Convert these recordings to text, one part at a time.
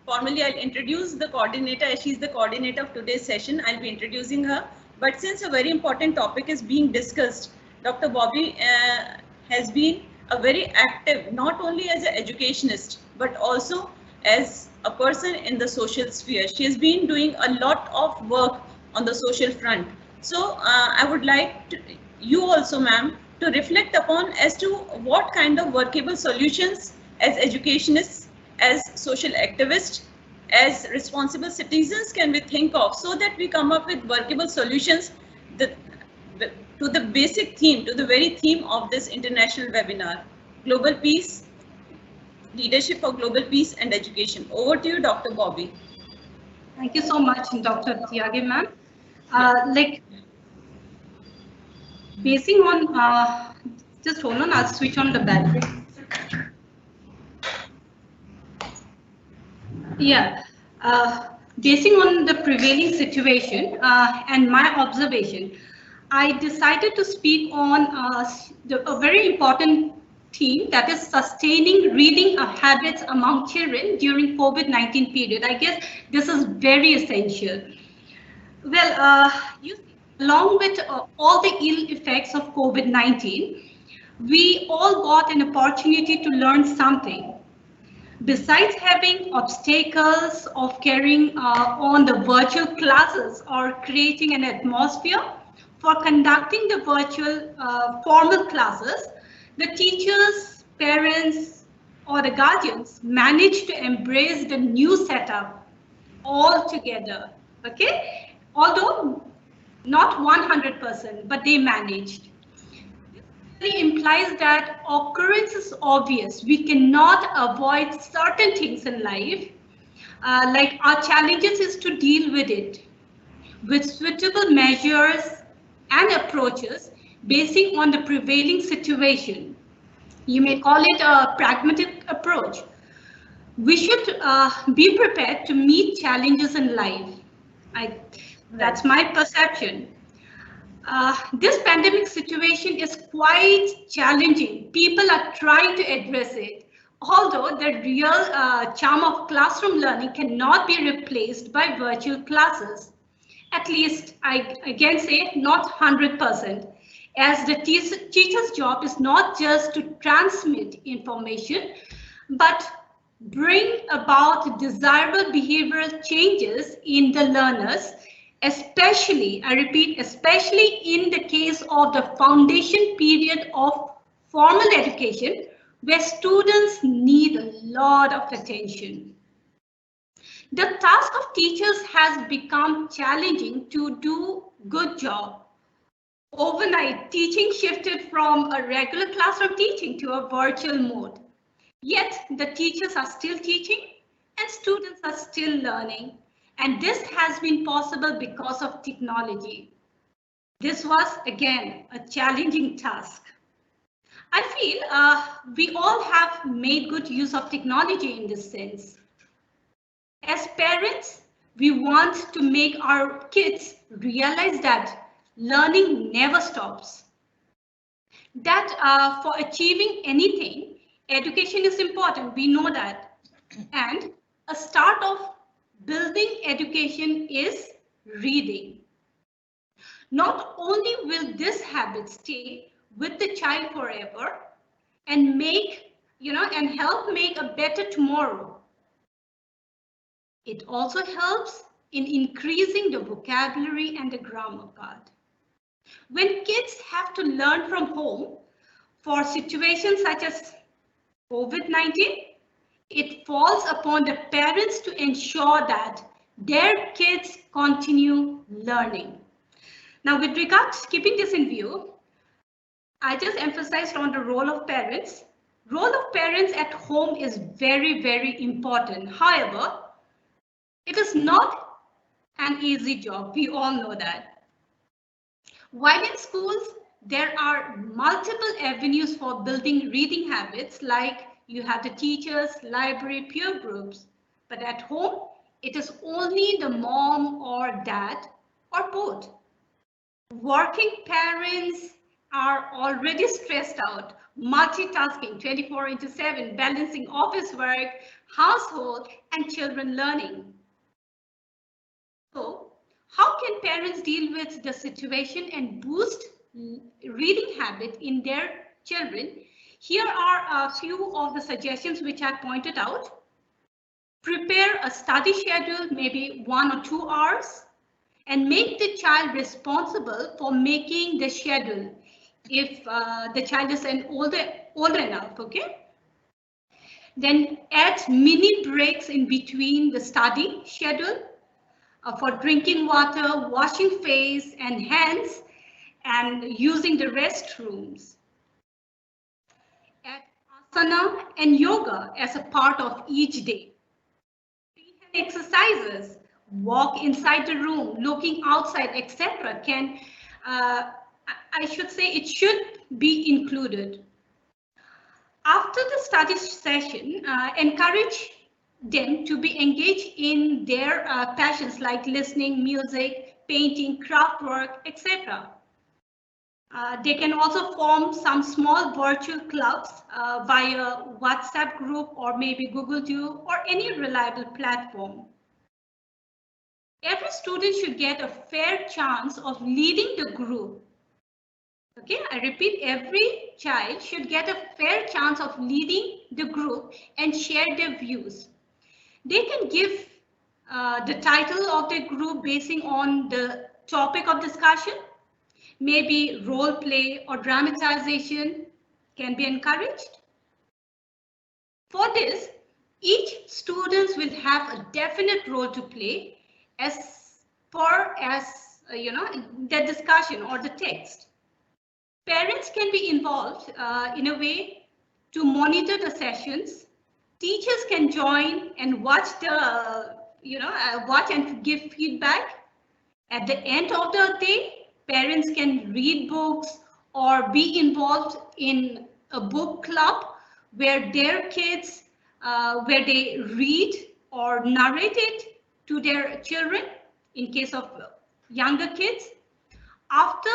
formally I'll introduce the coordinator, as she's the coordinator of today's session. I'll be introducing her. But since a very important topic is being discussed, Dr. Bobby has been a very active, not only as an educationist, but also as a person in the social sphere. She has been doing a lot of work on the social front. So I would like you also, ma'am, to reflect upon as to what kind of workable solutions as educationists, as social activists, as responsible citizens can we think of, so that we come up with workable solutions that, to the basic theme, to the very theme of this international webinar, global peace, leadership for global peace and education. Over to you, Dr. Bobby. Thank you so much, Dr. Tyagi, ma'am. Basing on, just hold on, I'll switch on the battery. Yeah, basing on the prevailing situation and my observation, I decided to speak on a very important theme, that is sustaining reading habits among children during COVID-19 period. I guess this is very essential. Well, along with all the ill effects of COVID-19, we all got an opportunity to learn something. Besides having obstacles of carrying on the virtual classes or creating an atmosphere for conducting the virtual formal classes, the teachers, parents, or the guardians managed to embrace the new setup all together. Okay, although not 100%, but they managed. This implies that occurrence is obvious. We cannot avoid certain things in life. Like our challenges is to deal with it with suitable measures and approaches basing on the prevailing situation. You may call it a pragmatic approach. We should be prepared to meet challenges in life. That's my perception. This pandemic situation is quite challenging. People are trying to address it, although the real charm of classroom learning cannot be replaced by virtual classes. At least I again say not 100%, as the teacher's job is not just to transmit information, but bring about desirable behavioral changes in the learners, especially, I repeat, especially in the case of the foundation period of formal education, where students need a lot of attention. The task of teachers has become challenging to do good job. Overnight, teaching shifted from a regular classroom teaching to a virtual mode. Yet the teachers are still teaching and students are still learning. And this has been possible because of technology. This was, again, a challenging task. I feel we all have made good use of technology in this sense. As parents, we want to make our kids realize that learning never stops. That for achieving anything, education is important, we know that. And a start of building education is reading. Not only will this habit stay with the child forever and and help make a better tomorrow, it also helps in increasing the vocabulary and the grammar part. When kids have to learn from home for situations such as COVID-19, it falls upon the parents to ensure that their kids continue learning. Now, with regards to keeping this in view, I just emphasized on the role of parents. Role of parents at home is very, very important. However, it is not an easy job. We all know that. While in schools, there are multiple avenues for building reading habits, like you have the teachers, library, peer groups. But at home, it is only the mom or dad or both. Working parents are already stressed out, multitasking 24/7, balancing office work, household, and children learning. So, how can parents deal with the situation and boost reading habit in their children? Here are a few of the suggestions which I pointed out. Prepare a study schedule, maybe 1 or 2 hours, and make the child responsible for making the schedule if the child is older enough, okay? Then add mini breaks in between the study schedule for drinking water, washing face and hands, and using the restrooms. Add asana and yoga as a part of each day. Exercises, walk inside the room, looking outside, etc. can, I should say, it should be included. After the study session, encourage them to be engaged in their passions like listening, music, painting, craft work, etc. They can also form some small virtual clubs via WhatsApp group or maybe Google Duo or any reliable platform. Every student should get a fair chance of leading the group. Okay, I repeat, every child should get a fair chance of leading the group and share their views. They can give the title of the group basing on the topic of discussion. Maybe role play or dramatization can be encouraged. For this, each student will have a definite role to play as far as the discussion or the text. Parents can be involved in a way to monitor the sessions. Teachers can join and watch watch and give feedback. At the end of the day, parents can read books or be involved in a book club where their kids, where they read or narrate it to their children in case of younger kids. After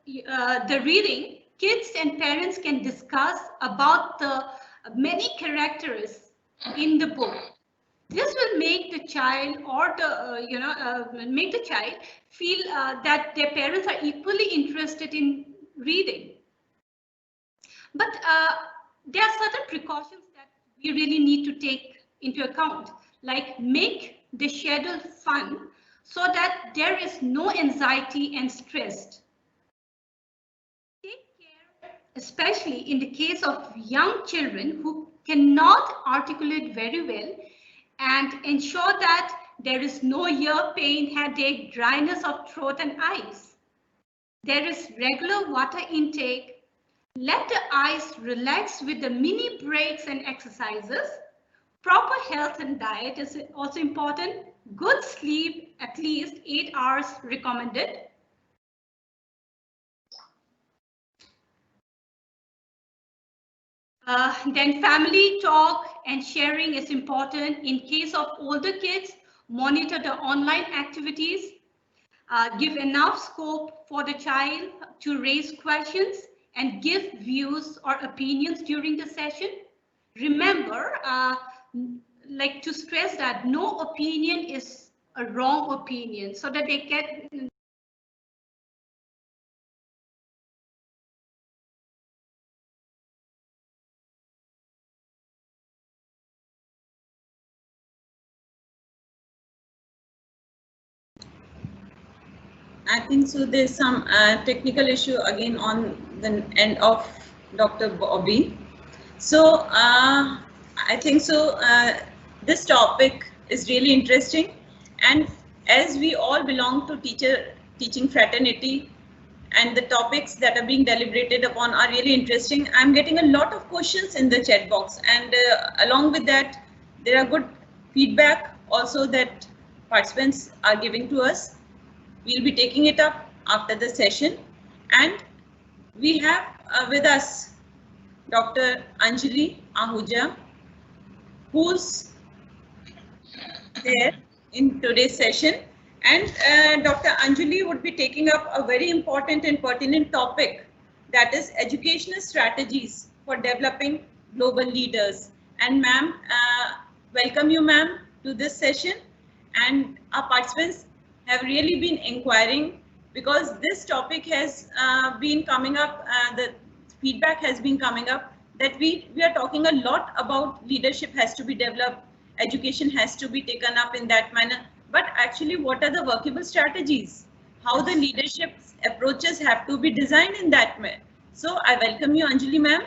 the reading, kids and parents can discuss about the many characters in the book. This will make the child or the make the child feel that their parents are equally interested in reading. But there are certain precautions that we really need to take into account, like make the schedule fun so that there is no anxiety and stress. Take care, especially in the case of young children who cannot articulate very well, and ensure that there is no ear pain, headache, dryness of throat and eyes. There is regular water intake. Let the eyes relax with the mini breaks and exercises. Proper health and diet is also important. Good sleep, at least 8 hours recommended. Then family talk and sharing is important. In case of older kids, monitor the online activities. Give enough scope for the child to raise questions and give views or opinions during the session. Remember, like to stress that no opinion is a wrong opinion, so that they get I think so. There's some technical issue again on the end of Dr. Bobby. So I think so. This topic is really interesting, and as we all belong to teaching fraternity, and the topics that are being deliberated upon are really interesting. I'm getting a lot of questions in the chat box, and along with that, there are good feedback also that participants are giving to us. We'll be taking it up after the session, and we have with us Dr. Anjali Ahuja, who's there in today's session, and Dr. Anjali would be taking up a very important and pertinent topic, that is educational strategies for developing global leaders. And ma'am, welcome you, ma'am, to this session. And our participants have really been inquiring because this topic has been coming up, the feedback has been coming up that we are talking a lot about leadership has to be developed, education has to be taken up in that manner. But actually, what are the workable strategies? How the leadership approaches have to be designed in that way. So I welcome you, Anjali ma'am,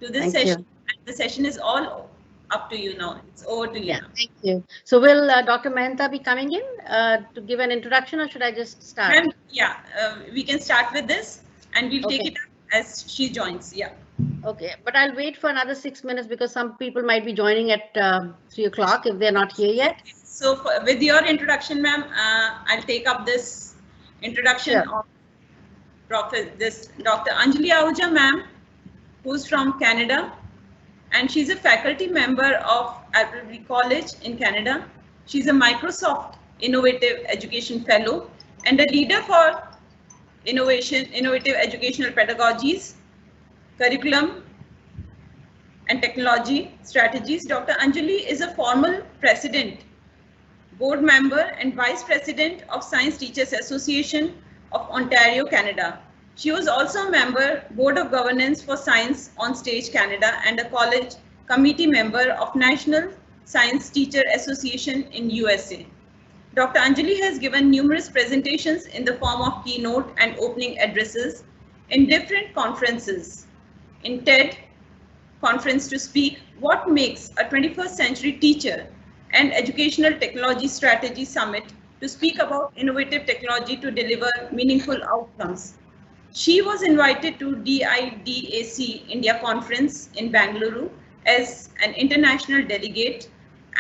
to this session. And the session is all up to you now. It's over to you. Yeah, thank you. So will Dr. Mehta be coming in to give an introduction, or should I just start? And yeah, we can start with this and we'll take it up as she joins. Yeah. Okay, but I'll wait for another 6 minutes because some people might be joining at 3 o'clock if they're not here yet. So with your introduction, ma'am, I'll take up this introduction of Dr. Anjali Ahuja, ma'am, who's from Canada, and she's a faculty member of Applebury College in Canada. She's a Microsoft Innovative Education Fellow and a leader for innovative educational pedagogies, curriculum, and technology strategies. Dr. Anjali is a former president, board member, and vice president of Science Teachers Association of Ontario, Canada. She was also a member, Board of Governance for Science on Stage Canada, and a college committee member of National Science Teacher Association in USA. Dr. Anjali has given numerous presentations in the form of keynote and opening addresses in different conferences. In TED conference to speak, What Makes a 21st Century Teacher, and Educational Technology Strategy Summit to speak about innovative technology to deliver meaningful outcomes. She was invited to DIDAC India Conference in Bangalore as an international delegate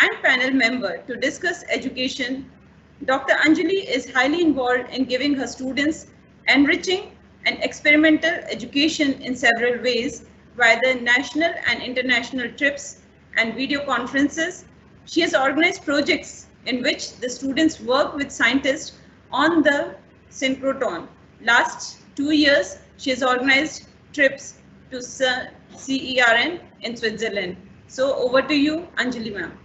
and panel member to discuss education. Dr. Anjali is highly involved in giving her students enriching and experimental education in several ways via the national and international trips and video conferences. She has organized projects in which the students work with scientists on the synchrotron. Last 2 years, she has organized trips to CERN in Switzerland. So over to you, Anjali ma'am.